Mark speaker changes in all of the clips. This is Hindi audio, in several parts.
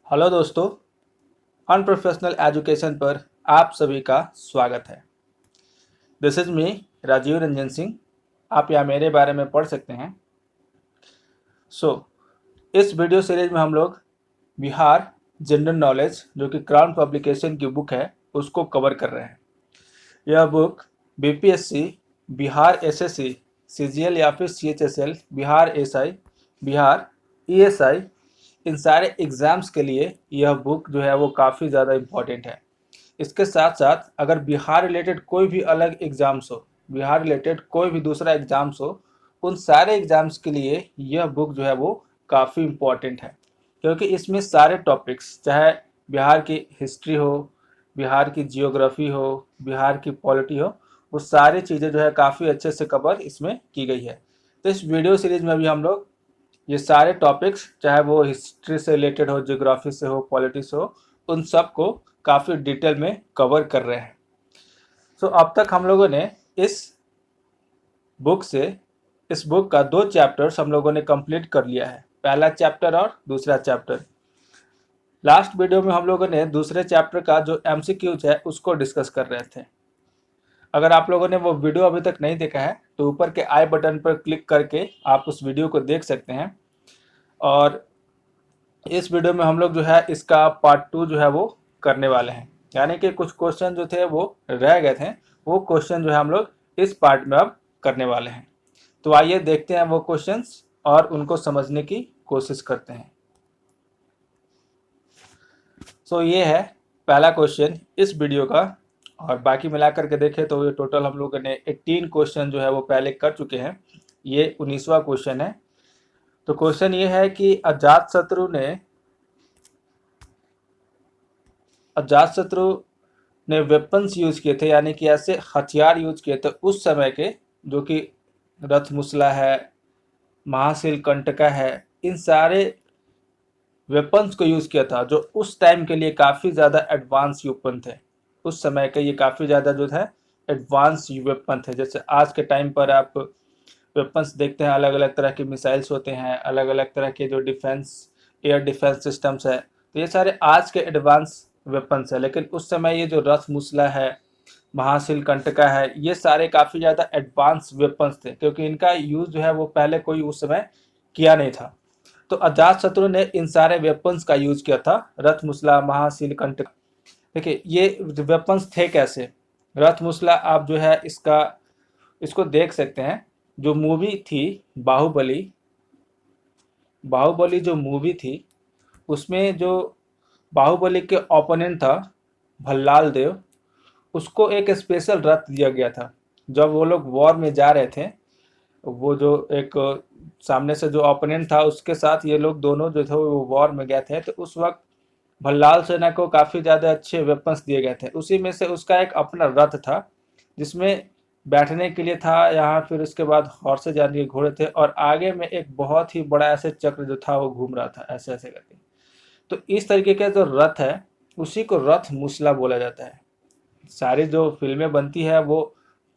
Speaker 1: हेलो दोस्तों, अनप्रोफेशनल एजुकेशन पर आप सभी का स्वागत है। This is me Rajiv Ranjan Singh. आप यहाँ मेरे बारे में पढ़ सकते हैं। इस वीडियो सीरीज में हम लोग बिहार जनरल नॉलेज जो कि क्राउन पब्लिकेशन की बुक है उसको कवर कर रहे हैं। यह book BPSC, Bihar SSC, CGL या फिर CHSL, Bihar SI, Bihar ESI, इन सारे एग्ज़ाम्स के लिए यह बुक जो है वो काफ़ी ज़्यादा इम्पॉर्टेंट है। इसके साथ साथ अगर बिहार रिलेटेड कोई भी अलग एग्ज़ाम्स हो, बिहार रिलेटेड कोई भी दूसरा एग्ज़ाम्स हो, उन सारे एग्ज़ाम्स के लिए यह बुक जो है वो काफ़ी इम्पॉर्टेंट है, क्योंकि इसमें सारे टॉपिक्स, चाहे बिहार की हिस्ट्री हो, बिहार की जियोग्राफी हो, बिहार की पॉलिटी हो, वो सारी चीज़ें जो है काफ़ी अच्छे से कवर इसमें की गई है। तो इस वीडियो सीरीज में भी हम लोग ये सारे टॉपिक्स, चाहे वो हिस्ट्री से रिलेटेड हो, ज्योग्राफी से हो, पॉलिटिक्स हो, उन सब को काफ़ी डिटेल में कवर कर रहे हैं। अब तक हम लोगों ने इस बुक का 2 चैप्टर्स हम लोगों ने कंप्लीट कर लिया है, पहला चैप्टर और दूसरा चैप्टर। लास्ट वीडियो में हम लोगों ने दूसरे चैप्टर का जो एमसीक्यूज है उसको डिस्कस कर रहे थे। अगर आप लोगों ने वो वीडियो अभी तक नहीं देखा है तो ऊपर के आई बटन पर क्लिक करके आप उस वीडियो को देख सकते हैं। और इस वीडियो में हम लोग जो है इसका पार्ट 2 जो है वो करने वाले हैं, यानी कि कुछ क्वेश्चन जो थे वो रह गए थे, वो क्वेश्चन जो है हम लोग इस पार्ट में अब करने वाले हैं। तो आइए देखते हैं वो क्वेश्चंस और उनको समझने की कोशिश करते हैं। ये है पहला क्वेश्चन इस वीडियो का, और बाकी मिलाकर के देखें तो ये टोटल हम लोगों ने 18 क्वेश्चन जो है वो पहले कर चुके हैं। ये 19वां क्वेश्चन है। तो क्वेश्चन ये है कि अजातशत्रु ने वेपन्स यूज किए थे, यानी कि ऐसे हथियार यूज किए थे उस समय के, जो कि रथमुसला है, महाशील कंटका है, इन सारे वेपन्स को यूज किया था जो उस टाइम के लिए काफ़ी ज़्यादा एडवांस वेपन थे। उस समय के ये काफ़ी ज़्यादा जो है एडवांस वेपन थे। जैसे आज के टाइम पर आप वेपन्स देखते हैं, अलग अलग तरह के मिसाइल्स होते हैं, अलग अलग तरह के जो एयर डिफेंस सिस्टम्स है, तो ये सारे आज के एडवांस वेपन्स है। लेकिन उस समय ये जो रथ मुसला है, महाशील कंटका है, ये सारे काफ़ी ज़्यादा एडवांस वेपन्स थे, क्योंकि इनका यूज़ जो है वो पहले कोई उस समय किया नहीं था। तो अजातशत्रु ने इन सारे वेपन्स का यूज किया था, रथ मुसला, महाशील कंटका। देखिए ये वेपन्स थे कैसे। रथ मुसला आप जो है इसको देख सकते हैं। जो मूवी थी बाहुबली, जो मूवी थी उसमें जो बाहुबली के ओपोनेंट था भल्लाल देव, उसको एक स्पेशल रथ दिया गया था। जब वो लोग वॉर में जा रहे थे, वो जो एक सामने से जो ओपोनेंट था उसके साथ ये लोग दोनों जो थे वो वॉर में गए थे, तो उस वक्त भल्लाल सेना को काफ़ी ज़्यादा अच्छे वेपन्स दिए गए थे। उसी में से उसका एक अपना रथ था जिसमें बैठने के लिए था, यहाँ फिर उसके बाद हॉर्सेज जाने के घोड़े थे, और आगे में एक बहुत ही बड़ा ऐसे चक्र जो था वो घूम रहा था ऐसे ऐसे करके। तो इस तरीके का जो रथ है उसी को रथ मुसला बोला जाता है। सारी जो फिल्में बनती है वो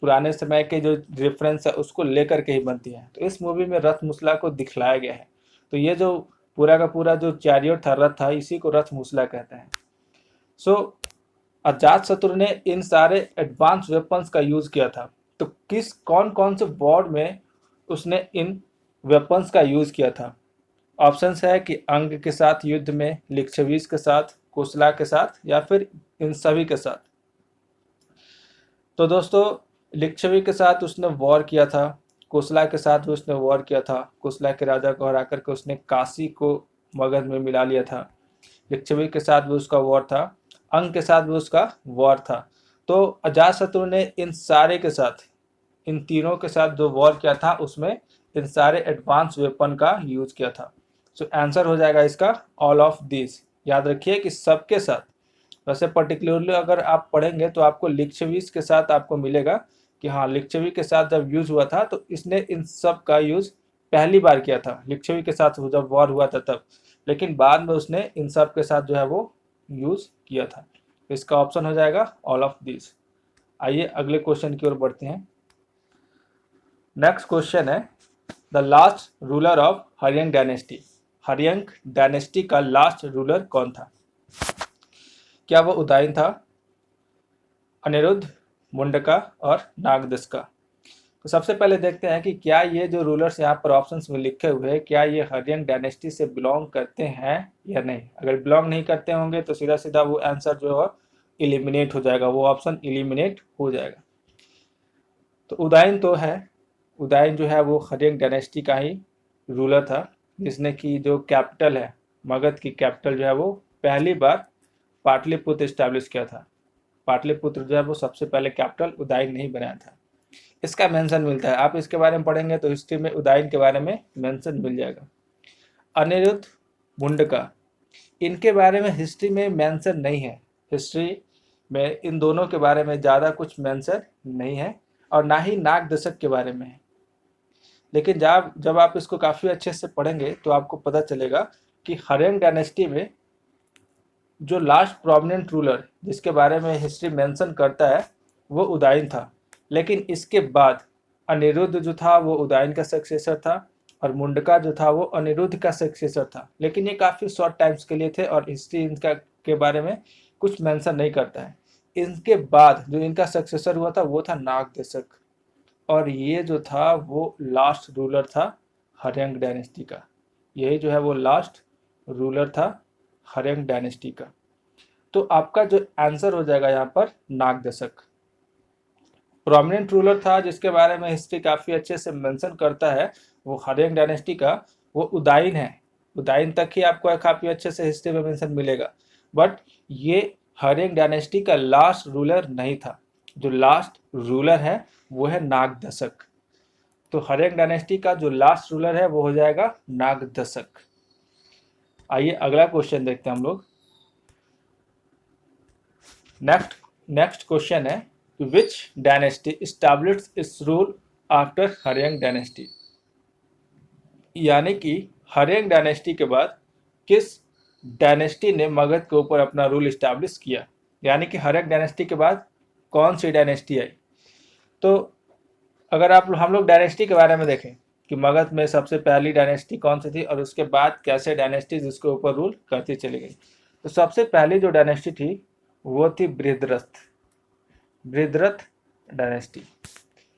Speaker 1: पुराने समय के जो रेफरेंस है उसको लेकर के ही बनती है। तो इस मूवी में रथ मुसला को दिखलाया गया है। तो ये जो पूरा का पूरा जो चैरियट था, रथ था, इसी को रथ मुसला कहते हैं। अजातशत्रु ने इन सारे एडवांस वेपन्स का यूज किया था। तो कौन कौन से वॉर में उसने इन वेपन्स का यूज किया था। ऑप्शंस है कि अंग के साथ युद्ध में, लिच्छवी के साथ, कोसला के साथ, या फिर इन सभी के साथ। तो दोस्तों लिच्छवी के साथ उसने वॉर किया था, कोसला के साथ भी उसने वॉर किया था। कोसला के राजा को हरा करके उसने काशी को मगध में मिला लिया था। लिच्छवी के साथ भी उसका वॉर था, अंग के साथ भी उसका वॉर था। तो अजातशत्रु ने इन सारे के साथ, इन तीनों के साथ जो वॉर किया था उसमें इन सारे एडवांस वेपन का यूज किया था। आंसर हो जाएगा इसका ऑल ऑफ दिस। याद रखिए कि सबके साथ, वैसे पर्टिकुलरली अगर आप पढ़ेंगे तो आपको लिच्छवी के साथ आपको मिलेगा कि हाँ, लिच्छवी के साथ जब यूज हुआ था तो इसने इन सब का यूज पहली बार किया था। लिच्छवी के साथ जब वॉर हुआ था तब, लेकिन बाद में उसने इन सब के साथ जो है वो यूज किया था। इसका ऑप्शन हो जाएगा ऑल ऑफ दिस। आइए अगले क्वेश्चन की ओर बढ़ते हैं। नेक्स्ट क्वेश्चन है the last ruler of हरियन dynasty. Haryanka dynasty का लास्ट रूलर कौन था? क्या वो उदयन था, अनिरुद्ध, मुंडका और नागदशका? तो सबसे पहले देखते हैं कि क्या ये जो रूलर्स यहाँ पर ऑप्शंस में लिखे हुए हैं क्या ये हर्यंक डायनेस्टी से बिलोंग करते हैं या नहीं। अगर बिलोंग नहीं करते होंगे तो सीधा सीधा वो आंसर जो है इलिमिनेट हो जाएगा, वो ऑप्शन इलिमिनेट हो जाएगा। तो उदयन तो है, उदयन जो है वो हर्यंक डायनेस्टी का ही रूलर था, जिसने की जो कैपिटल है मगध की कैपिटल जो है वो पहली बार पाटलिपुत्र इस्टेब्लिश किया था। पाटलिपुत्र जो है वो सबसे पहले कैपिटल उदयन ने ही बनाया था। इसका मेंशन मिलता है, आप इसके बारे में पढ़ेंगे तो हिस्ट्री में उदयन के बारे में मेंशन मिल जाएगा। अनिरुद्ध, मुंडका, इनके बारे में हिस्ट्री में मेंशन नहीं है। हिस्ट्री में इन दोनों के बारे में ज़्यादा कुछ मेंशन नहीं है और ना ही नागदशक के बारे में है। लेकिन जब आप इसको काफ़ी अच्छे से पढ़ेंगे तो आपको पता चलेगा कि हर्यंक डायनेस्टी में जो लास्ट प्रोमिनेंट रूलर जिसके बारे में हिस्ट्री मेंशन करता है वो उदयन था। लेकिन इसके बाद अनिरुद्ध जो था वो उदयन का सक्सेसर था और मुंडका जो था वो अनिरुद्ध का सक्सेसर था। लेकिन ये काफ़ी शॉर्ट टाइम्स के लिए थे और हिस्ट्री इनका के बारे में कुछ मेंशन नहीं करता है। इनके बाद जो इनका सक्सेसर हुआ था वो था नागदशक और ये जो था वो लास्ट रूलर था हर्यंक डायनेस्टी का। यही जो है वो लास्ट रूलर था हर्यंक डायनेस्टी का। तो आपका जो आंसर हो जाएगा यहाँ पर नागदशक। प्रोमिनेंट रूलर था जिसके बारे में हिस्ट्री काफ़ी अच्छे से मेंशन करता है वो हर्यंक डायनेस्टी का वो उदयन है। उदयन तक ही आपको काफ़ी अच्छे से हिस्ट्री में मेंशन मिलेगा, बट ये हर्यंक डायनेस्टी का लास्ट रूलर नहीं था। जो लास्ट रूलर है वो है नागदशक। तो हर्यंक डायनेस्टी का जो लास्ट रूलर है वो हो जाएगा नागदशक। आइए अगला क्वेश्चन देखते हैं हम लोग। नेक्स्ट क्वेश्चन है विच dynasty established it's rule after Haryanka dynasty, यानी कि हर्यंक डायनेस्टी के बाद किस डायनेस्टी ने मगध के ऊपर अपना रूल इस्टेब्लिश किया। यानी कि हर्यंक डायनेस्टी के बाद कौन सी डायनेस्टी आई। तो अगर हम लोग डायनेस्टी के बारे में देखें कि मगध में सबसे पहली डायनेस्टी कौन सी थी और उसके बाद कैसे डायनेस्टीज उसके ऊपर रूल करती चली गई, तो सबसे पहली जो डायनेस्टी थी वो थी बृहद्रथ डायनेस्टी।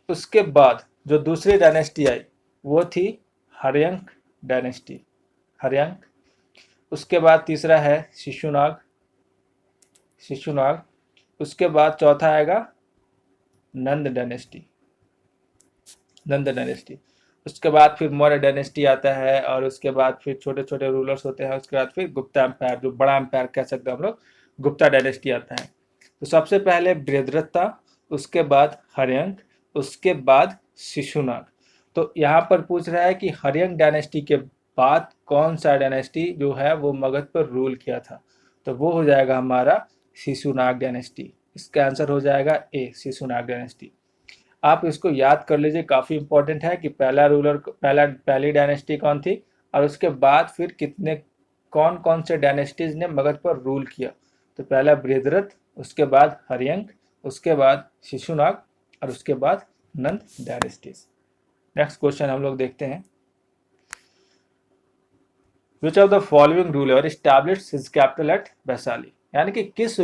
Speaker 1: उसके बाद जो दूसरी डायनेस्टी आई वो थी हर्यंक डायनेस्टी, हर्यंक। उसके बाद तीसरा है शिशुनाग। उसके बाद चौथा आएगा नंद डायनेस्टी। उसके बाद फिर मौर्य डायनेस्टी आता है और उसके बाद फिर छोटे छोटे रूलर्स होते हैं। उसके बाद फिर गुप्ता एम्पायर, जो बड़ा एम्पायर कह सकते हैं हम लोग, गुप्ता डायनेस्टी आता है। तो सबसे पहले बृहद्रथ था, उसके बाद हर्यंक, उसके बाद शिशुनाग। तो यहाँ पर पूछ रहा है कि हर्यंक डायनेस्टी के बाद कौन सा डायनेस्टी जो है वो मगध पर रूल किया था, तो वो हो जाएगा हमारा शिशुनाग डायनेस्टी। इसका आंसर हो जाएगा ए, शिशुनाग डायनेस्टी। आप इसको याद कर लीजिए, काफ़ी इंपॉर्टेंट है कि पहली डायनेस्टी कौन थी और उसके बाद फिर कौन कौन से डायनेस्टीज ने मगध पर रूल किया। तो पहला बृहद्रथ, उसके बाद हर्यंक, उसके बाद शिशुनाग और उसके बाद नंद डायनेस्टीज। नेक्स्ट क्वेश्चन हम लोग देखते हैं। Which of the following ruler established his capital eight Vaishali, यानी कि किस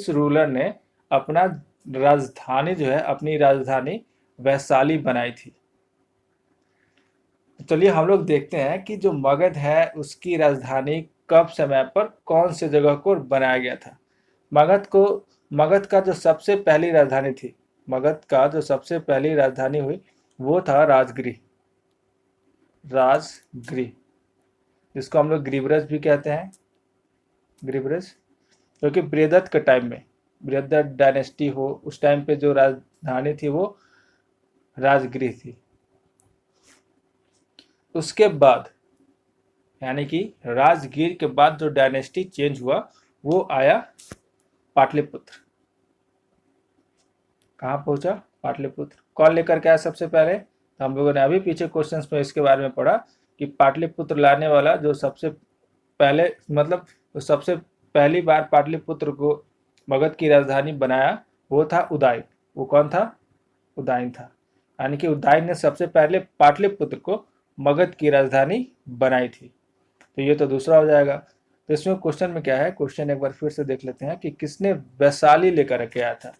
Speaker 1: रूलर ने अपना राजधानी जो है अपनी राजधानी वैशाली बनाई थी। चलिए हम लोग देखते हैं कि जो मगध है उसकी राजधानी कब समय पर कौन से जगह को बनाया गया था। मगध का जो सबसे पहली राजधानी हुई वो था राजगृह, जिसको हम लोग गिरिब्रज भी कहते हैं, क्योंकि बृहद्रथ के टाइम में, बृहद्रथ डायनेस्टी हो उस टाइम पे जो राजधानी थी वो राजगृह थी। उसके बाद यानी कि राजगीर के बाद जो डायनेस्टी चेंज हुआ वो आया पाटलिपुत्र। कहाँ पहुंचा? पाटलिपुत्र। कौन लेकर के आया सबसे पहले? तो हम लोगों ने अभी पीछे क्वेश्चंस में इसके बारे में पढ़ा कि पाटलिपुत्र लाने वाला जो सबसे पहली बार पाटलिपुत्र को मगध की राजधानी बनाया वो था उदयन। वो कौन था? उदयन था। यानी कि उदयन ने सबसे पहले पाटलिपुत्र को मगध की राजधानी बनाई थी। तो ये तो दूसरा हो जाएगा। तो इसमें क्वेश्चन में क्या है, क्वेश्चन एक बार फिर से देख लेते हैं कि किसने वैशाली लेकर के आया था।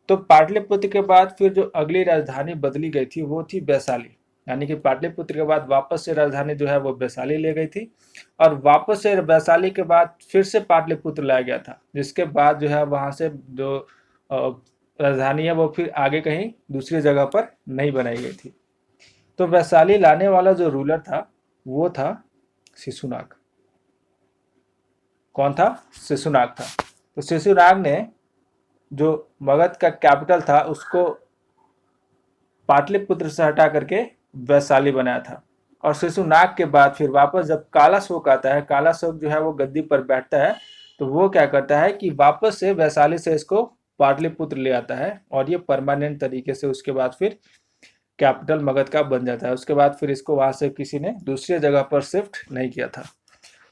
Speaker 1: तो पाटलिपुत्र के बाद फिर जो अगली राजधानी बदली गई थी वो थी वैशाली, यानी कि पाटलिपुत्र के बाद वापस से राजधानी जो है वो वैशाली ले गई थी, और वापस से वैशाली के बाद फिर से पाटलिपुत्र लाया गया था, जिसके बाद जो है वहाँ से जो राजधानी है वो फिर आगे कहीं दूसरी जगह पर नहीं बनाई गई थी। तो वैशाली लाने वाला जो रूलर था वो था शिशुनाग। कौन था? शिशुनाग था। तो शिशुनाग ने जो मगध का कैपिटल था उसको पाटलिपुत्र से हटा करके वैशाली बनाया था। और शिशुनाग के बाद फिर वापस जब कालाशोक आता है, कालाशोक जो है वो गद्दी पर बैठता है, तो वो क्या करता है कि वापस से वैशाली से इसको पाटलिपुत्र ले आता है, और ये परमानेंट तरीके से उसके बाद फिर कैपिटल मगध का बन जाता है। उसके बाद फिर इसको वहां से किसी ने दूसरी जगह पर शिफ्ट नहीं किया था।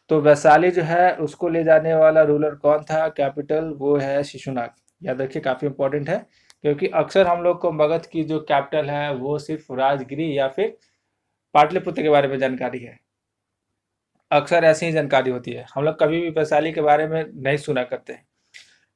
Speaker 1: तो वैशाली जो है उसको ले जाने वाला रूलर कौन था, कैपिटल, वो है शिशुनाग। याद रखिए, काफी इंपॉर्टेंट है, क्योंकि अक्सर हम लोग को मगध की जो कैपिटल है वो सिर्फ राजगिरी या फिर पाटलिपुत्र के बारे में जानकारी है। अक्सर ऐसी ही जानकारी होती है, हम लोग कभी भी वैशाली के बारे में नहीं सुना करते हैं।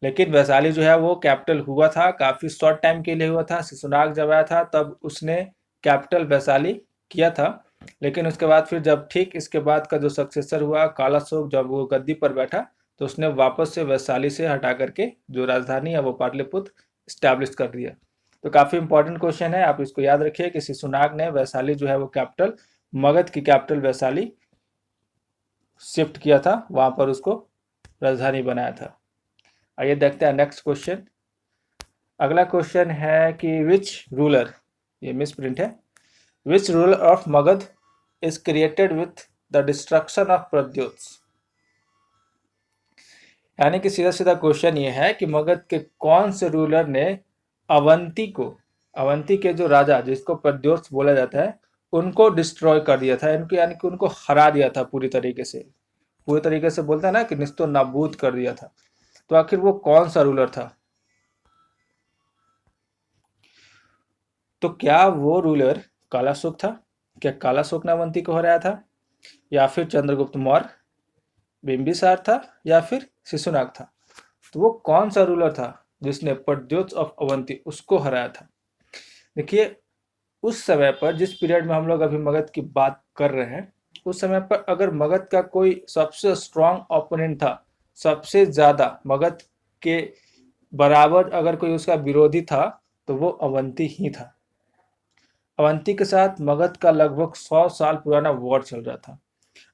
Speaker 1: लेकिन वैशाली जो है वो कैपिटल हुआ था, काफी शॉर्ट टाइम के लिए हुआ था। शिशुनाग जब आया था तब उसने कैपिटल वैशाली किया था, लेकिन उसके बाद फिर जब ठीक इसके बाद का जो सक्सेसर हुआ कालाशोक, जब वो गद्दी पर बैठा, तो उसने वापस से वैशाली से हटा करके जो राजधानी है वो पाटलिपुत्र स्टैब्लिश कर दिया। तो काफी इंपॉर्टेंट क्वेश्चन है, आप इसको याद रखिए कि शिशुनाग ने वैशाली जो है वो कैपिटल, मगध की कैपिटल वैशाली शिफ्ट किया था, वहां पर उसको राजधानी बनाया था। आइए देखते हैं नेक्स्ट क्वेश्चन। अगला क्वेश्चन है कि विच रूलर, ये मिस प्रिंट है, which ruler of Magadha is created with the destruction of Pradyotas. यानी कि सीधा सीधा क्वेश्चन ये है कि मगध के कौन से रूलर ने अवंती को, अवंती के जो राजा जिसको प्रद्योत्स बोला जाता है, उनको डिस्ट्रॉय कर दिया था, इनको यानी कि उनको हरा दिया था पूरी तरीके से। पूरी तरीके से बोलता है ना कि निस्तो नाबूद कर दिया था। तो आखिर वो कौन सा रूलर था? तो क्या वो रूलर कालाशोक था? क्या कालाशोक ने अवंती को हराया था, या फिर चंद्रगुप्त मौर्य, बिंबिसार था, या फिर शिशुनाग था? तो वो कौन सा रूलर था जिसने प्रद्योत्स ऑफ अवंती उसको हराया था? देखिए, उस समय पर जिस पीरियड में हम लोग अभी मगध की बात कर रहे हैं, उस समय पर अगर मगध का कोई सबसे स्ट्रांग ओपोनेंट था, सबसे ज्यादा मगध के बराबर अगर कोई उसका विरोधी था, तो वो अवंती ही था। अवंती के साथ मगध का लगभग 100 साल पुराना वॉर चल रहा था,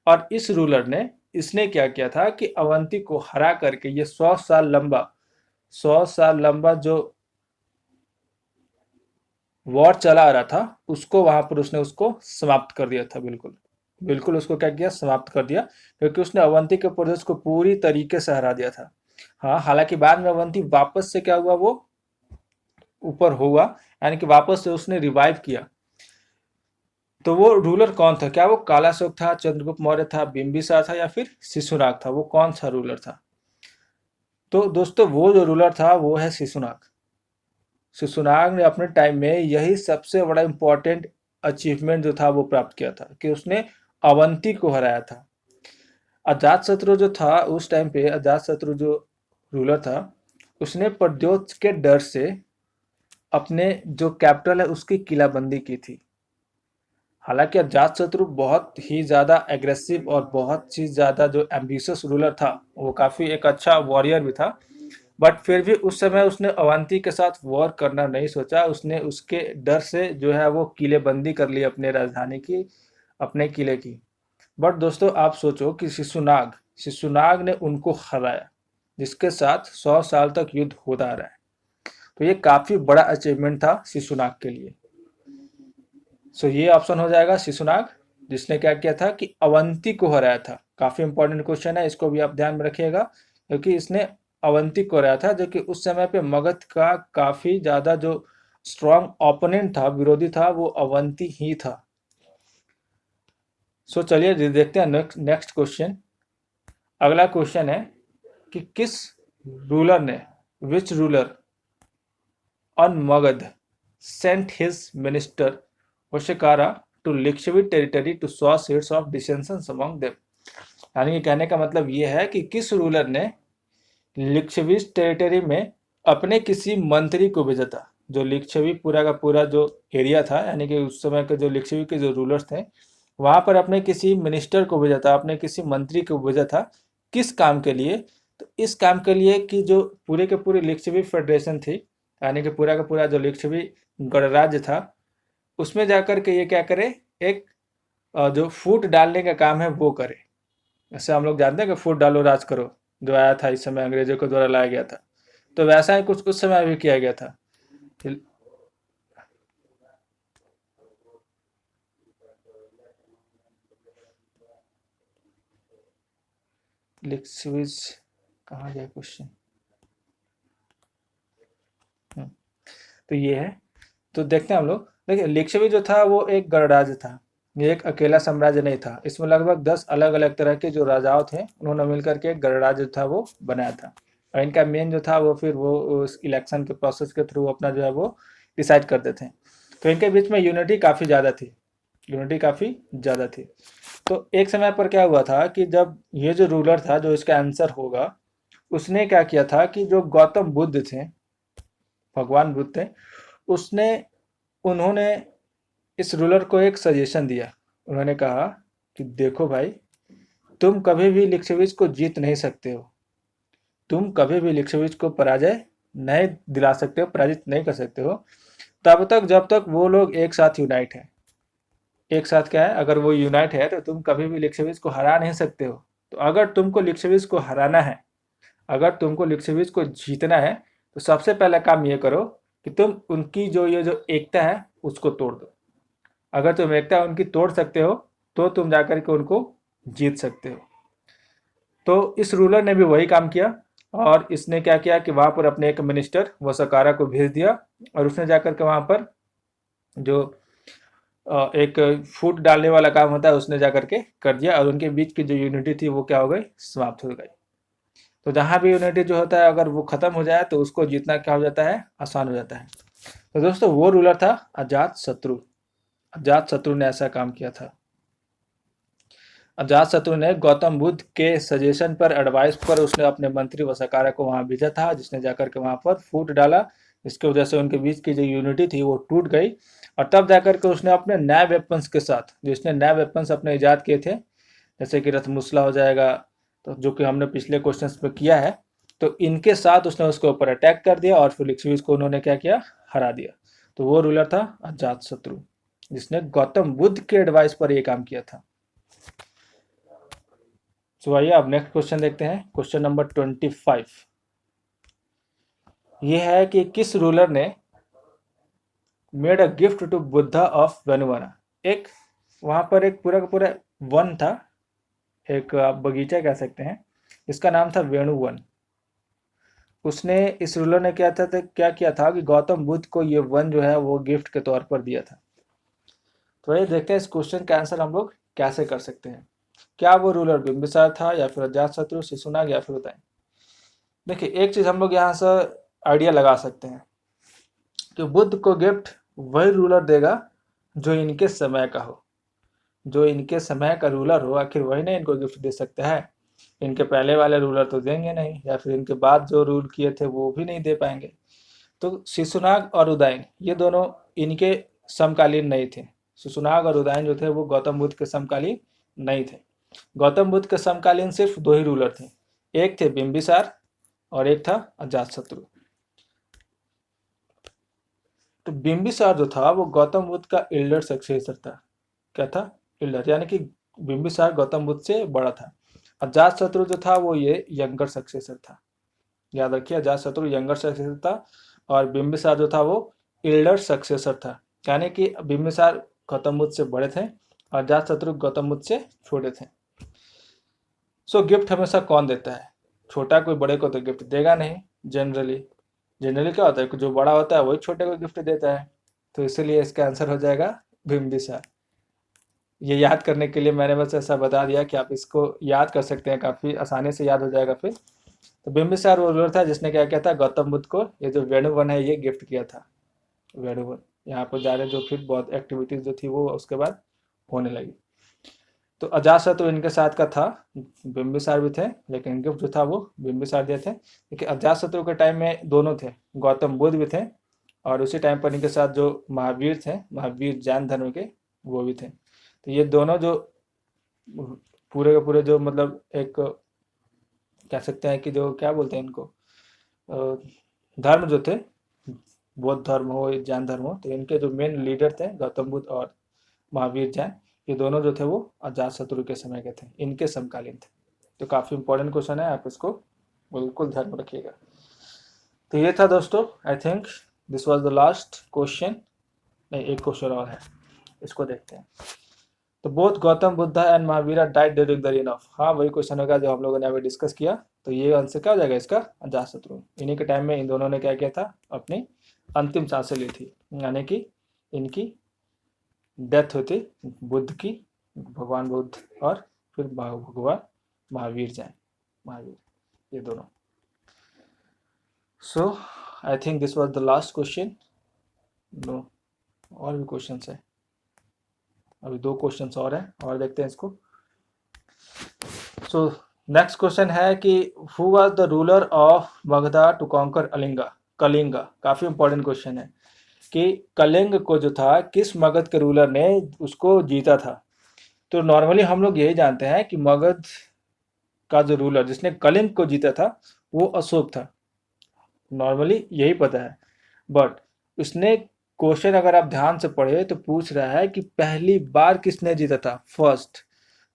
Speaker 1: और इस रूलर ने, इसने क्या किया था कि अवंती को हरा करके ये 100 साल लंबा जो वॉर चला आ रहा था उसको वहां पर उसने उसको समाप्त कर दिया था। बिल्कुल बिल्कुल उसको क्या किया, समाप्त कर दिया, क्योंकि उसने अवंती के प्रदेश को पूरी तरीके से हरा दिया था। हाँ, हालांकि बाद में अवंती वापस से क्या हुआ, वो ऊपर हुआ, यानी कि वापस से उसने रिवाइव किया। तो वो रूलर कौन था? क्या वो कालाशोक था, चंद्रगुप्त मौर्य था, बिंबिसार था, या फिर शिशुनाग था? वो कौन सा रूलर था? तो दोस्तों वो जो रूलर था वो है शिशुनाग। शिशुनाग ने अपने टाइम में यही सबसे बड़ा इंपॉर्टेंट अचीवमेंट जो था वो प्राप्त किया था कि उसने अवंती को हराया था। अजातशत्रु जो था उस टाइम पे, अजातशत्रु जो रूलर था, उसने प्रद्योत्स के डर से अपने जो कैपिटल है उसकी किलाबंदी की थी। हालांकि अजातशत्रु बहुत ही ज्यादा एग्रेसिव और बहुत ही ज्यादा जो एम्बिशियस रूलर था, वो काफी एक अच्छा वॉरियर भी था, बट फिर भी उस समय उसने अवंती के साथ वॉर करना नहीं सोचा। उसने उसके डर से जो है वो किलेबंदी कर ली अपने राजधानी की, अपने किले की। बट दोस्तों आप सोचो कि शिशुनाग ने उनको हराया, जिसके साथ 100 साल तक युद्ध होता रहा है। तो ये काफी बड़ा अचीवमेंट था शिशुनाग के लिए। सो ये ऑप्शन हो जाएगा शिशुनाग, जिसने क्या किया था कि अवंती को हराया था। काफी इंपॉर्टेंट क्वेश्चन है, इसको भी आप ध्यान में रखिएगा, क्योंकि इसने अवंती को हराया था, जो कि उस समय पे मगध का काफी ज्यादा जो स्ट्रॉन्ग ओपोनेंट था, विरोधी था, वो अवंती ही था। सो चलिए देखते हैं नेक्स्ट क्वेश्चन। अगला क्वेश्चन है कि किस रूलर ने, which ruler on Magadh sent his minister Hoshikara to Lichvi territory to sow seeds of dissension among them। यानी कि कहने का मतलब ये है कि किस रूलर ने लिच्छवी टेरिटरी में अपने किसी मंत्री को भेजा था। जो लिच्छवी पूरा का पूरा जो एरिया था, यानी कि उस समय के जो लिच्छवी के जो रूलर्स थे, वहां पर अपने किसी मिनिस्टर को भेजा था, अपने किसी मंत्री को भेजा था। किस काम के लिए? तो इस काम के लिए कि जो पूरे के पूरे लिच्छवी फेडरेशन थी, यानी कि पूरा का पूरा जो लिच्छवी गणराज्य था, उसमें जाकर के ये क्या करे, एक जो फूट डालने का काम है वो करे। जैसे हम लोग जानते हैं कि फूट डालो राज करो, जो आया था इस समय अंग्रेजों के द्वारा लाया गया था, तो वैसा ही कुछ उस समय भी किया गया था। लिक्सविज कहाँ गया क्वेश्चन? तो ये है, तो देखते हैं हम लोग। देखिए लिच्छवी जो था वो एक गणराज्य था, ये एक अकेला साम्राज्य नहीं था। इसमें लगभग 10 अलग अलग तरह के जो राजाओं थे, उन्होंने मिलकर के एक गणराज्य था वो बनाया था। और इनका मेन जो था वो फिर वो उस इलेक्शन के प्रोसेस के थ्रू अपना जो है वो डिसाइड करते थे। तो इनके बीच में यूनिटी काफ़ी ज़्यादा थी, यूनिटी काफ़ी ज़्यादा थी। तो एक समय पर क्या हुआ था कि जब ये जो रूलर था, जो इसका आंसर होगा, उसने क्या किया था कि जो गौतम बुद्ध थे, भगवान बुद्ध थे, उसने उन्होंने इस रूलर को एक सजेशन दिया। उन्होंने कहा कि देखो भाई, तुम कभी भी लिच्छवीज को जीत नहीं सकते हो, तुम कभी भी लिच्छवीज को पराजय नहीं दिला सकते हो, पराजित नहीं कर सकते हो, तब तक जब तक वो लोग एक साथ यूनाइट है। एक साथ क्या है, अगर वो यूनाइट है तो तुम कभी भी लिच्छवीज को हरा नहीं सकते हो। तो अगर तुमको लिच्छवीज को हराना है, अगर तुमको लिच्छवीज को जीतना है, तो सबसे पहला काम ये करो कि तुम उनकी जो ये जो एकता है उसको तोड़ दो। अगर तुम एकता उनकी तोड़ सकते हो तो तुम जाकर के उनको जीत सकते हो। तो इस रूलर ने भी वही काम किया, और इसने क्या किया कि वहां पर अपने एक मिनिस्टर वसकारा को भेज दिया, और उसने जाकर के वहां पर जो एक फूट डालने वाला काम होता है उसने जाकर के कर दिया, और उनके बीच की जो यूनिटी थी वो क्या हो गई, समाप्त हो गई। तो जहां भी यूनिटी जो होता है अगर वो खत्म हो जाए तो उसको जीतना क्या हो जाता है, आसान हो जाता है। तो दोस्तों वो रूलर था अजात शत्रु। अजात शत्रु ने ऐसा काम किया था। अजात शत्रु ने गौतम बुद्ध के सजेशन पर, एडवाइस पर, उसने अपने मंत्री वसकारा को वहां भेजा था, जिसने जाकर के वहां पर फूट डाला। इसकी वजह से उनके बीच की जो यूनिटी थी वो टूट गई, और तब जाकर के उसने अपने नए वेपन्स के साथ, जिसने नए वेपन्स अपने ईजाद किए थे, जैसे कि रथमुसला हो जाएगा, तो जो कि हमने पिछले क्वेश्चन में किया है, तो इनके साथ उसने उसके ऊपर अटैक कर दिया, और फिर लिच्छवीज को उन्होंने क्या किया, हरा दिया। तो वो रूलर था अजात शत्रु, जिसने गौतम बुद्ध के एडवाइस पर यह काम किया था। तो आइए अब नेक्स्ट क्वेश्चन देखते हैं, क्वेश्चन नंबर 25। ये है कि किस रूलर ने made a gift to Buddha of Venuvana. एक वहां पर एक पूरा का पूरा वन था, एक आप बगीचा कह सकते हैं, इसका नाम था वेणुवन। उसने, इस रूलर ने क्या किया था कि गौतम बुद्ध को ये वन जो है वो गिफ्ट के तौर पर दिया था। तो ये देखते हैं इस क्वेश्चन का आंसर हम लोग कैसे कर सकते हैं। क्या वो रूलर बिंबिसार था, या फिर अजातशत्रु, शिशुनाग, या फिर उदयन? देखिए एक चीज हम लोग यहाँ से आइडिया लगा सकते हैं कि बुद्ध को गिफ्ट वही रूलर देगा जो इनके समय का हो। जो इनके समय का रूलर हो, आखिर वही नहीं इनको गिफ्ट दे सकता है। इनके पहले वाले रूलर तो देंगे नहीं, या फिर इनके बाद जो रूल किए थे वो भी नहीं दे पाएंगे। तो शिशुनाग और उदयन ये दोनों इनके समकालीन नहीं थे। शिशुनाग और उदयन जो थे वो गौतम बुद्ध के समकालीन नहीं थे। गौतम बुद्ध के समकालीन सिर्फ दो ही रूलर थे, एक थे बिंबिसार और एक था अजातशत्रु। तो बिंबिसार जो था वो गौतम बुद्ध का एल्डर सक्सेसर था। क्या था? एल्डर, यानी कि बिंबिसार गौतम बुद्ध से बड़ा था। अजातशत्रु जो था वो ये यंगर सक्सेसर था। याद रखिए, अजातशत्रु यंगर सक्सेसर था, और बिंबिसार जो था वो एल्डर सक्सेसर था। यानी कि बिंबिसार गौतम बुद्ध से बड़े थे, और अजातशत्रु गौतम बुद्ध से छोटे थे। सो गिफ्ट हमेशा कौन देता है? छोटा कोई बड़े को तो गिफ्ट देगा नहीं। जनरली जनरली क्या होता है कि जो बड़ा होता है वही छोटे को गिफ्ट देता है। तो इसीलिए इसका आंसर हो जाएगा बिंबिसार। ये याद करने के लिए मैंने बस ऐसा बता दिया कि आप इसको याद कर सकते हैं, काफ़ी आसानी से याद हो जाएगा फिर। तो बिंबिसार वो रूलर था जिसने क्या किया था, गौतम बुद्ध को ये जो वेणुवन है ये गिफ्ट किया था। वेणुवन यहाँ पर जा रहे जो फिर बहुत एक्टिविटीज जो थी वो उसके बाद होने लगी। तो अजातशत्रु इनके साथ का था, बिंबिसार भी थे, लेकिन गिफ्ट जो था वो बिंबिसार दिए थे। लेकिन अजातशत्रु के टाइम में दोनों थे, गौतम बुद्ध भी थे और उसी टाइम पर इनके साथ जो महावीर थे, महावीर जैन धर्म के, वो भी थे। तो ये दोनों जो पूरे के पूरे जो मतलब एक कह सकते हैं कि जो क्या बोलते हैं इनको, धर्म जो थे, बौद्ध धर्म हो जैन धर्म हो, तो इनके जो मेन लीडर थे गौतम बुद्ध और महावीर जैन, ये दोनों जो थे वो अजातशत्रु के समय के थे, इनके समकालीन थे। तो काफ़ी इंपॉर्टेंट क्वेश्चन है, आप इसको बिल्कुल ध्यान में रखिएगा। तो ये था दोस्तों, आई think this was the last question. नहीं, एक क्वेश्चन और है, इसको देखते हैं। तो both Gautam Buddha and Mahavir died during the rain of, हाँ वही क्वेश्चन होगा जो हम लोगों ने अभी डिस्कस किया। तो ये आंसर क्या हो जाएगा इसका, अजातशत्रु। इन्हीं के टाइम में इन दोनों ने क्या किया था, अपनी अंतिम सांसें ली थी, यानी कि इनकी डेथ होती बुद्ध की, भगवान बुद्ध और फिर भगवान महावीर जैन, महावीर, ये दोनों। So I think this was the last question. No, और भी क्वेश्चन है, अभी 2 क्वेश्चन और हैं, और देखते हैं इसको। सो नेक्स्ट क्वेश्चन है कि who was the ruler of Magadha to conquer Kalinga. काफी इंपॉर्टेंट क्वेश्चन है कि कलिंग को जो था, किस मगध के रूलर ने उसको जीता था। तो नॉर्मली हम लोग यही जानते हैं कि मगध का जो रूलर जिसने कलिंग को जीता था वो अशोक था, नॉर्मली यही पता है। बट उसने क्वेश्चन अगर आप ध्यान से पढ़े तो पूछ रहा है कि पहली बार किसने जीता था, फर्स्ट।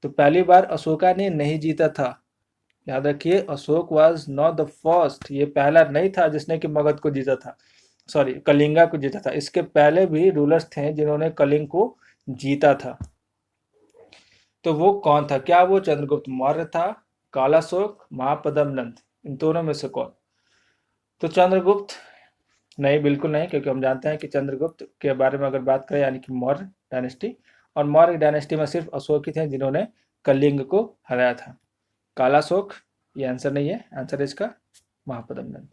Speaker 1: तो पहली बार अशोका ने नहीं जीता था, याद रखिए, Ashok was not the first, ये पहला नहीं था जिसने कि मगध को जीता था, सॉरी कलिंगा को जीता था। इसके पहले भी रूलर्स थे जिन्होंने कलिंग को जीता था। तो वो कौन था, क्या वो चंद्रगुप्त मौर्य था, कालाशोक, महापद्म नंद, इन दोनों में से कौन। तो चंद्रगुप्त नहीं, बिल्कुल नहीं, क्योंकि हम जानते हैं कि चंद्रगुप्त के बारे में अगर बात करें यानी कि मौर्य डायनेस्टी, और मौर्य डायनेस्टी में सिर्फ अशोक ही थे जिन्होंने कलिंग को हराया था। कालाशोक ये आंसर नहीं है, आंसर इसका महापद्म नंद।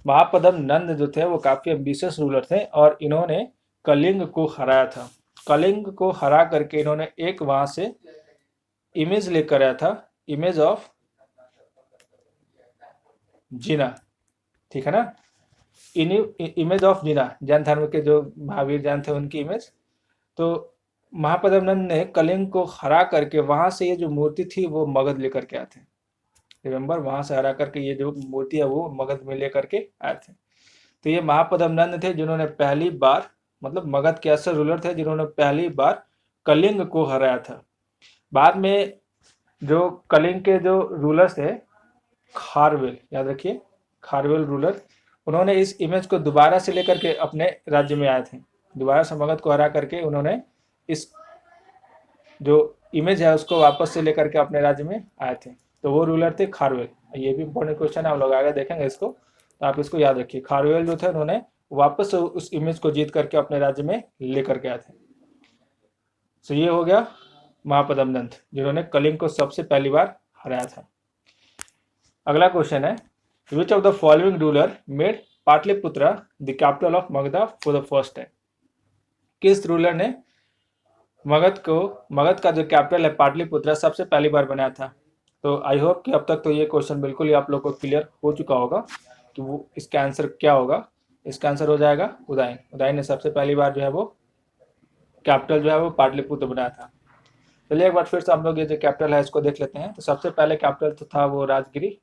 Speaker 1: महापद्म नंद जो थे वो काफी एम्बिशियस रूलर थे और इन्होंने कलिंग को हराया था। कलिंग को हरा करके इन्होंने एक वहां से इमेज लेकर आया था, इमेज ऑफ जीना, ठीक है ना, इमेज ऑफ जीना, जैन धर्म के जो महावीर जैन थे उनकी इमेज। तो महापद्म नंद ने कलिंग को हरा करके वहां से ये जो मूर्ति थी वो मगध लेकर के आए थे। रिमेंबर, वहां से हरा करके ये जो मूर्ति है वो मगध में लेकर के आए थे। तो ये महापद्म नंद थे जिन्होंने पहली बार, मतलब मगध के ऐसे रूलर थे जिन्होंने पहली बार कलिंग को हराया था। बाद में जो कलिंग के जो रूलर्स थे, खारवेल, याद रखिए, खारवेल रूलर, उन्होंने इस इमेज को दोबारा से लेकर के अपने राज्य में आए थे। दोबारा से मगध को हरा करके उन्होंने इस जो इमेज है उसको वापस से लेकर के अपने राज्य में आए थे। तो वो रूलर थे खारवेल। ये भी इंपॉर्टेंट क्वेश्चन है, हम लोग आगे देखेंगे इसको, तो आप इसको याद रखिए। खारवेल जो थे उन्होंने वापस से उस इमेज को जीत करके अपने राज्य में लेकर के आए थे। तो ये हो गया महापद्म नंद जिन्होंने कलिंग को सबसे पहली बार हराया था। अगला क्वेश्चन है, which of the following ruler made Pataliputra the capital of Magadha for the first time. किस रूलर ने मगध का जो कैपिटल है पाटलिपुत्र सबसे पहली बार बनाया था। तो आई होप कि अब तक तो ये क्वेश्चन बिल्कुल ही आप लोग को क्लियर हो चुका होगा कि वो इसका आंसर क्या होगा। इसका आंसर हो जाएगा उदयन। उदयन ने सबसे पहली बार जो है वो कैपिटल जो है वो पाटलिपुत्र बनाया था। चलिए एक बार फिर से हम लोग ये जो कैपिटल है इसको देख लेते हैं। तो सबसे पहले कैपिटल तो था वो राजगिरी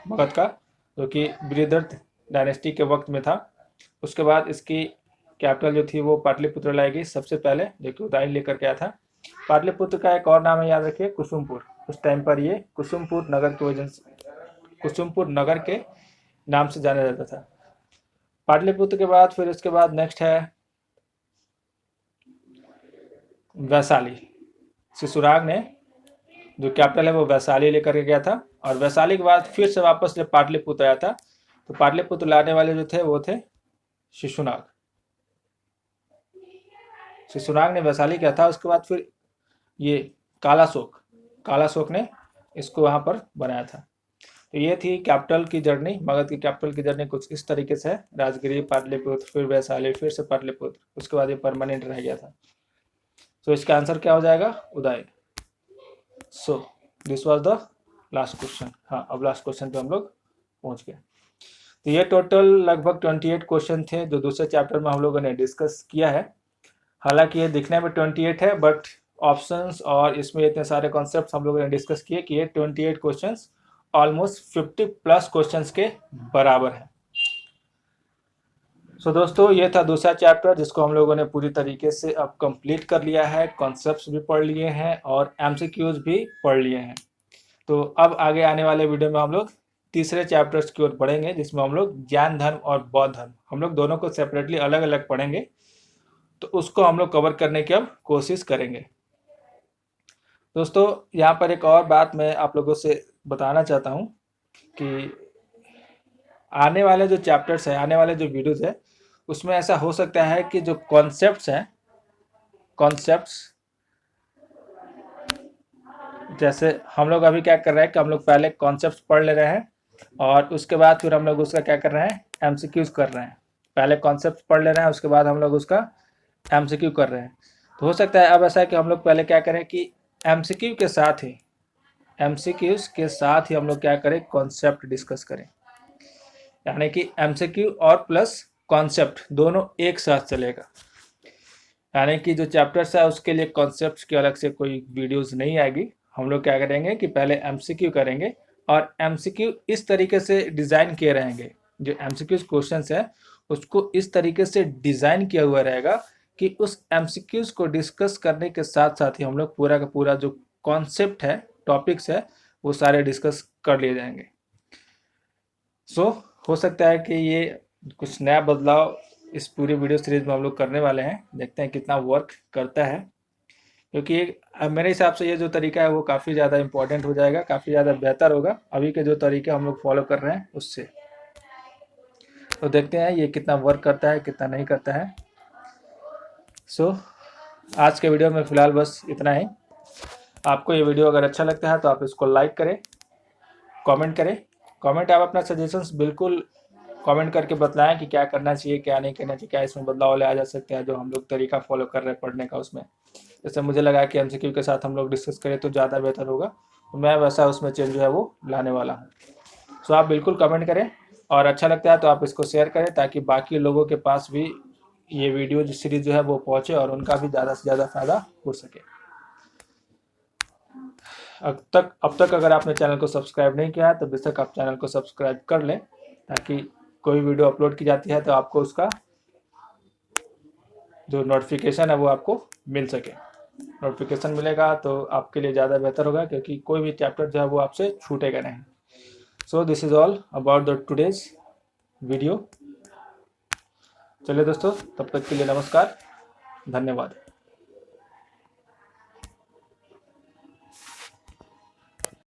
Speaker 1: मगध का, जो कि बृहद्रथ डायनेस्टी के वक्त में था। उसके बाद इसकी कैपिटल जो थी वो पाटलिपुत्र लाई गई सबसे पहले, जो कि उदयन लेकर के आया था। पाटलिपुत्र का एक और नाम है, याद रखिए, कुसुमपुर। उस टाइम पर ये कुसुमपुर नगर की वजह से, कुसुमपुर नगर के नाम से जाना जाता था। पाटलिपुत्र के बाद फिर उसके बाद नेक्स्ट है वैशाली। शिशुराग ने जो कैपिटल है वो वैशाली लेकर के गया था, और वैशाली के बाद फिर से वापस जब पाटलिपुत्र आया था तो पाटलिपुत्र लाने वाले जो थे वो थे शिशुनाग। शिशुनाग ने वैशाली किया था। उसके बाद फिर ये कालाशोक ने इसको वहां पर बनाया था। तो ये थी कैपिटल की जर्नी, मगध की कैपिटल की जर्नी कुछ इस तरीके से, राजगिरी, पाटलिपुत्र, फिर वैशाली, फिर से पाटलिपुत्र, उसके बाद ये परमानेंट रह गया था। सो इसका आंसर क्या हो जाएगा? Uday. So this was the last question. हाँ, अब लास्ट क्वेश्चन पे हम लोग पहुंच गए। तो ये टोटल लगभग 28 क्वेश्चन थे जो दूसरे चैप्टर में हम लोगों ने डिस्कस किया है। हालांकि ये दिखने में 28 है, बट ऑप्शंस और इसमें इतने सारे कॉन्सेप्ट हम लोगों ने डिस्कस किए कि ये 28 क्वेश्चंस ऑलमोस्ट 50 प्लस क्वेश्चंस के बराबर है। सो दोस्तों, ये था दूसरा चैप्टर जिसको हम लोगों ने पूरी तरीके से अब कंप्लीट कर लिया है। कॉन्सेप्ट्स भी पढ़ लिए हैं और एमसीक्यूज भी पढ़ लिए हैं। तो अब आगे आने वाले वीडियो में हम लोग तीसरे चैप्टर्स की ओर बढ़ेंगे, जिसमें हम लोग ज्ञान धर्म और बौद्ध धर्म, हम लोग दोनों को सेपरेटली अलग अलग पढ़ेंगे। तो उसको हम लोग कवर करने की अब कोशिश करेंगे। दोस्तों, यहाँ पर एक और बात मैं आप लोगों से बताना चाहता हूँ कि आने वाले जो चैप्टर्स हैं, आने वाले जो वीडियोस है, उसमें ऐसा हो सकता है कि जो कॉन्सेप्ट्स हैं, कॉन्सेप्ट्स जैसे हम लोग अभी क्या कर रहे हैं कि हम लोग पहले कॉन्सेप्ट्स पढ़ ले रहे हैं और उसके बाद फिर हम लोग उसका क्या कर रहे हैं? एमसीक्यूज कर रहे हैं। पहले कॉन्सेप्ट पढ़ ले रहे हैं, उसके बाद हम लोग उसका एमसीक्यू कर रहे हैं। तो हो सकता है अब ऐसा है कि हम लोग पहले क्या करें कि एमसीक्यू के साथ ही, एमसीक्यूज के साथ ही हम लोग क्या करें? कॉन्सेप्ट डिस्कस करें। यानी कि एमसीक्यू और प्लस कॉन्सेप्ट दोनों एक साथ चलेगा। यानी कि जो चैप्टर्स है उसके लिए कॉन्सेप्ट की अलग से कोई वीडियोस नहीं आएगी। हम लोग क्या करेंगे कि पहले एमसीक्यू करेंगे और एमसीक्यू इस तरीके से डिज़ाइन किए रहेंगे, जो एमसीक्यू क्वेश्चंस है उसको इस तरीके से डिज़ाइन किया हुआ रहेगा कि उस एमसीक्यूज को डिस्कस करने के साथ साथ ही हम लोग पूरा का पूरा जो कॉन्सेप्ट है, टॉपिक्स है, वो सारे डिस्कस कर लिए जाएंगे। सो हो सकता है कि ये कुछ नया बदलाव इस पूरी वीडियो सीरीज में हम लोग करने वाले हैं। देखते हैं कितना वर्क करता है, क्योंकि मेरे हिसाब से ये जो तरीका है वो काफ़ी ज़्यादा इम्पोर्टेंट हो जाएगा, काफ़ी ज़्यादा बेहतर होगा अभी के जो तरीके हम लोग फॉलो कर रहे हैं उससे। तो देखते हैं ये कितना वर्क करता है, कितना नहीं करता है। सो आज के वीडियो में फ़िलहाल बस इतना ही। आपको ये वीडियो अगर अच्छा लगता है तो आप इसको लाइक करें, कमेंट करें। कमेंट आप अपना सजेशंस बिल्कुल कमेंट करके बतलाएं कि क्या करना चाहिए, क्या नहीं करना चाहिए, क्या इसमें बदलाव ले आ जा सकते हैं जो हम लोग तरीका फॉलो कर रहे हैं पढ़ने का उसमें। जैसे मुझे लगा कि एमसीक्यू के साथ हम लोग डिस्कस करें तो ज़्यादा बेहतर होगा, तो मैं वैसा उसमें चेंज जो है वो लाने वाला हूँ। सो आप बिल्कुल कमेंट करें और अच्छा लगता है तो आप इसको शेयर करें ताकि बाकी लोगों के पास भी ये वीडियो सीरीज जो है वो पहुँचे और उनका भी ज़्यादा से ज़्यादा फायदा हो सके। अब तक अगर आपने चैनल को सब्सक्राइब नहीं किया है तो बेशक आप चैनल को सब्सक्राइब कर लें, ताकि कोई वीडियो अपलोड की जाती है तो आपको उसका जो नोटिफिकेशन है वो आपको मिल सके। नोटिफिकेशन मिलेगा तो आपके लिए ज़्यादा बेहतर होगा, क्योंकि कोई भी चैप्टर जो है वो आपसे छूटेगा नहीं। So this is all about the today's video. चलिए दोस्तों, तब तक के लिए नमस्कार, धन्यवाद।